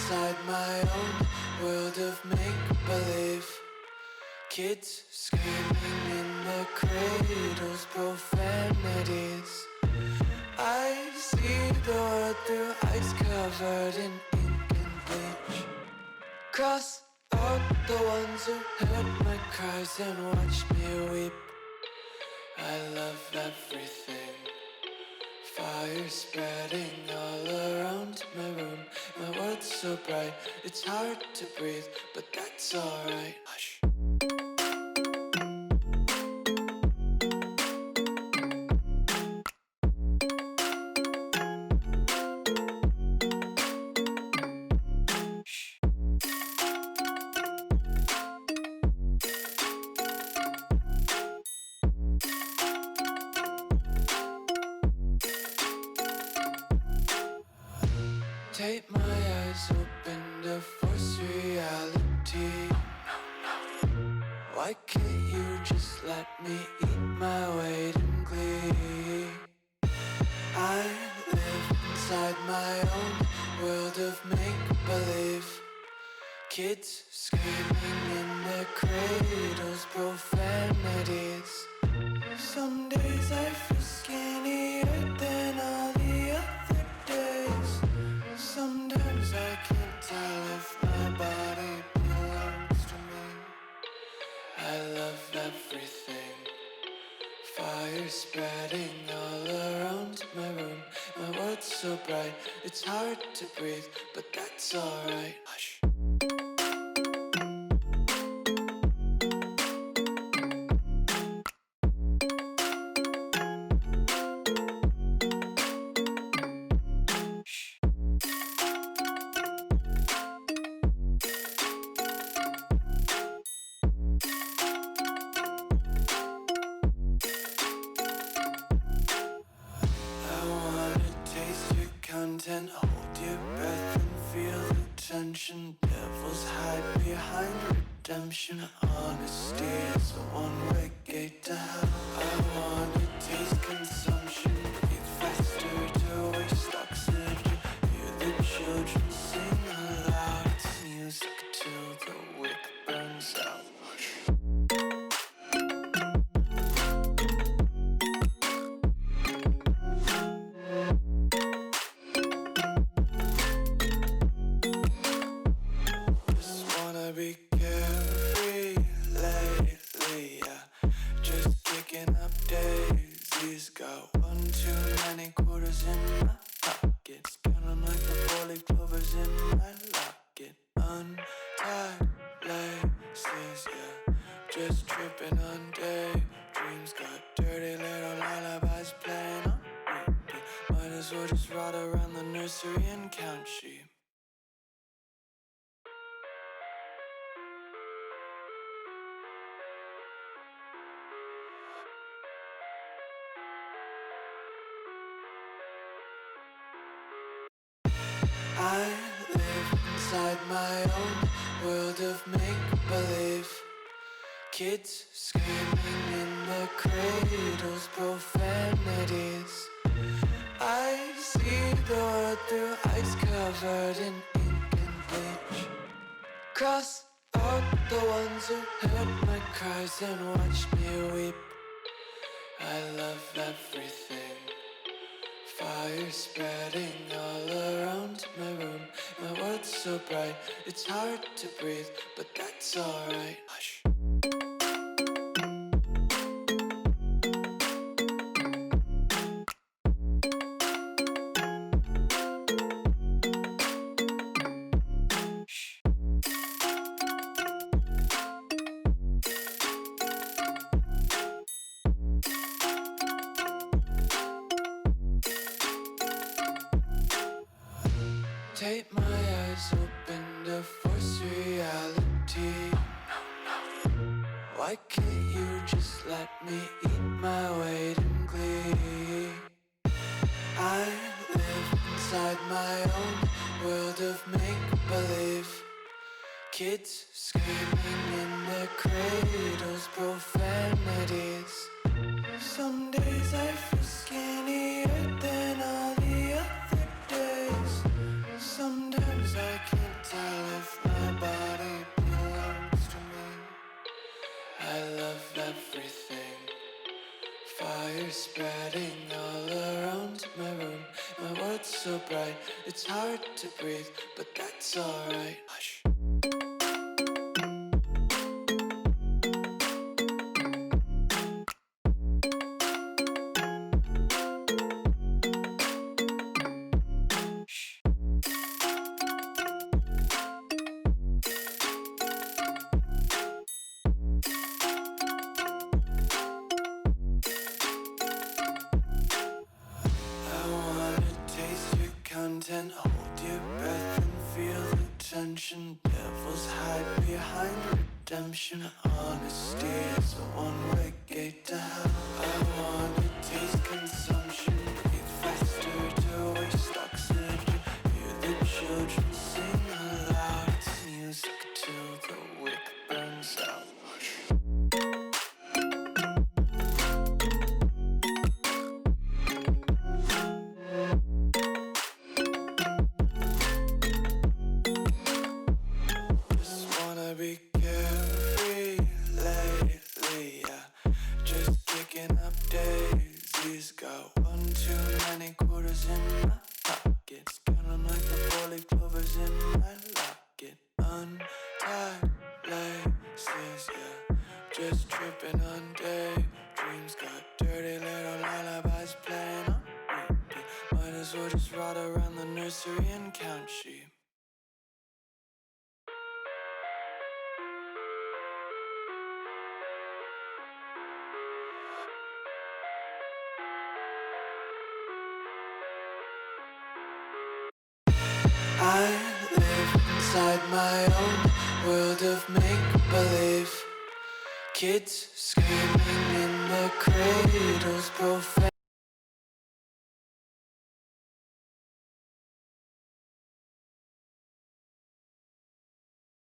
inside my own world of make-believe. Kids screaming in their cradles, profanities. I see the world through ice covered in ink and bleach. Cross out the ones who heard my cries and watched me weep. I love everything. Fire spreading all around my room. My world's so bright, it's hard to breathe, but that's alright. Hush. Tape my eyes open to force reality. Why can't you just let me eat my weight in glee? I live inside my own world of make-believe. Kids screaming in their cradles, profanities. Some days I feel skinnier than all the other days. Sometimes I can't tell if my body belongs to me. I love everything. Fire spreading all around my room. My world's so bright, it's hard to breathe, but that's alright. Hush. Content, hold your breath and feel the tension. Devils hide behind redemption. Honesty is a one-way gate to hell. I wanna taste consumption. Breathe faster to waste oxygen. Hear the children sing aloud. It's music till the wick burns out. Be carefree lately, yeah. Just picking up daisies. Got one too many quarters in my pockets. Counting like the four-leaf clovers in my locket. Untied laces, yeah. Just tripping on daydreams. Got dirty little lullabies playing on repeat. Might as well just ride around the nursery and count sheep. I live inside my own world of make-believe. Kids screaming in their cradles, profanities. I see the world through ice covered in ink and bleach. Cross out the ones who heard my cries and watched me weep. I love everything. Fire spreading all around my room. My world's so bright, it's hard to breathe, but that's alright. Hush. Tape my eyes open to force reality. Why can't you just let me eat my weight in glee? I live inside my own world of make-believe. Kids screaming in their cradles, profanities. Some days I feel skinnier than all the other days. Sometimes I can't hard to breathe, but that's alright. Hush. Content, hold your breath and feel the tension. Devils hide behind redemption. Honesty is a one-way gate to hell. I wanna taste consumption. Breathe faster to waste oxygen. Hear the children sing aloud. It's music till the wick burns out. Be carefree lately, yeah. Just kicking up daisies. Got one too many quarters in my pockets. Counting like the four-leaf clovers in my locket. Untied laces, yeah. Just tripping on daydreams. Got dirty little lullabies playing on repeat. Might as well just ride around the nursery and count sheep. I live inside my own world of make-believe. Kids screaming in their cradles, profane.